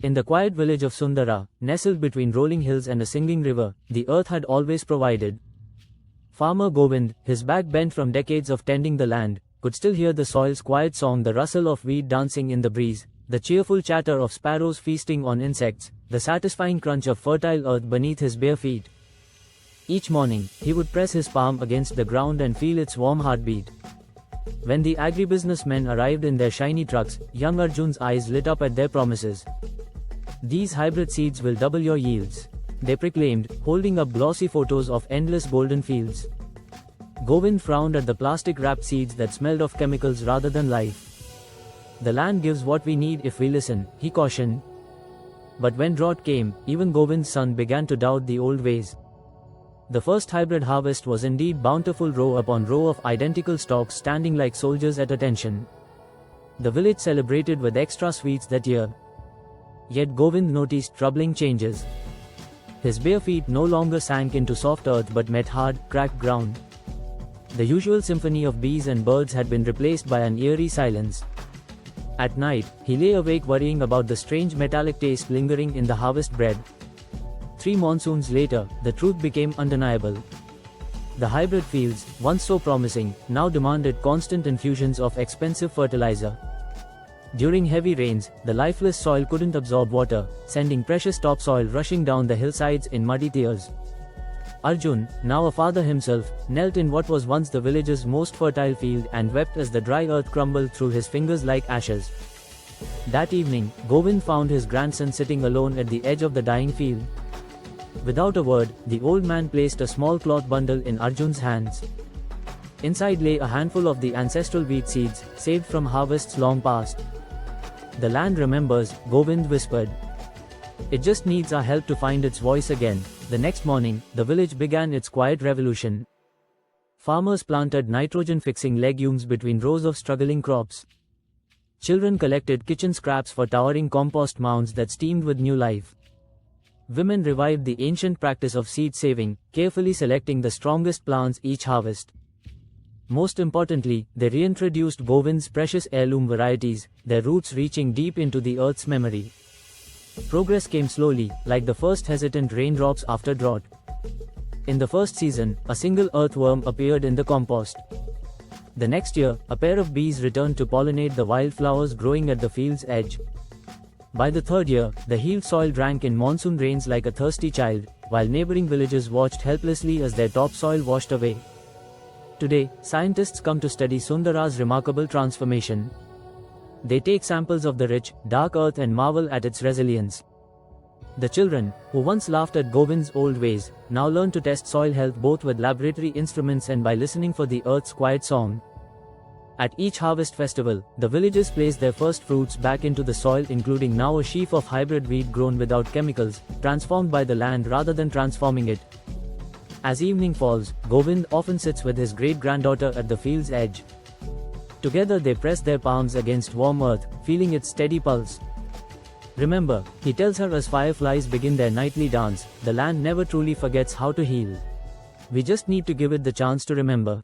In the quiet village of Sundara, nestled between rolling hills and a singing river, the earth had always provided. Farmer Govind, his back bent from decades of tending the land, could still hear the soil's quiet song, the rustle of wheat dancing in the breeze, the cheerful chatter of sparrows feasting on insects, the satisfying crunch of fertile earth beneath his bare feet. Each morning, he would press his palm against the ground and feel its warm heartbeat. When the agribusinessmen arrived in their shiny trucks, young Arjun's eyes lit up at their promises. "These hybrid seeds will double your yields," they proclaimed, holding up glossy photos of endless golden fields. Govind frowned at the plastic-wrapped seeds that smelled of chemicals rather than life. "The land gives what we need if we listen," he cautioned. But when drought came, even Govind's son began to doubt the old ways. The first hybrid harvest was indeed bountiful, row upon row of identical stalks standing like soldiers at attention. The village celebrated with extra sweets that year. Yet Govind noticed troubling changes. His bare feet no longer sank into soft earth but met hard, cracked ground. The usual symphony of bees and birds had been replaced by an eerie silence. At night, he lay awake worrying about the strange metallic taste lingering in the harvest bread. 3 monsoons later, the truth became undeniable. The hybrid fields, once so promising, now demanded constant infusions of expensive fertilizer. During heavy rains, the lifeless soil couldn't absorb water, sending precious topsoil rushing down the hillsides in muddy tears. Arjun, now a father himself, knelt in what was once the village's most fertile field and wept as the dry earth crumbled through his fingers like ashes. That evening, Govind found his grandson sitting alone at the edge of the dying field. Without a word, the old man placed a small cloth bundle in Arjun's hands. Inside lay a handful of the ancestral wheat seeds, saved from harvests long past. "The land remembers," Govind whispered. "It just needs our help to find its voice again." The next morning, the village began its quiet revolution. Farmers planted nitrogen-fixing legumes between rows of struggling crops. Children collected kitchen scraps for towering compost mounds that steamed with new life. Women revived the ancient practice of seed saving, carefully selecting the strongest plants each harvest. Most importantly, they reintroduced Govind's precious heirloom varieties, their roots reaching deep into the earth's memory. Progress came slowly, like the first hesitant raindrops after drought. In the first season, a single earthworm appeared in the compost. The next year, a pair of bees returned to pollinate the wildflowers growing at the field's edge. By the third year, the healed soil drank in monsoon rains like a thirsty child, while neighboring villages watched helplessly as their topsoil washed away. Today, scientists come to study Sundara's remarkable transformation. They take samples of the rich, dark earth and marvel at its resilience. The children, who once laughed at Govind's old ways, now learn to test soil health both with laboratory instruments and by listening for the earth's quiet song. At each harvest festival, the villagers place their first fruits back into the soil, including now a sheaf of hybrid wheat grown without chemicals, transformed by the land rather than transforming it. As evening falls, Govind often sits with his great-granddaughter at the field's edge. Together they press their palms against warm earth, feeling its steady pulse. "Remember," he tells her as fireflies begin their nightly dance, "the land never truly forgets how to heal. We just need to give it the chance to remember."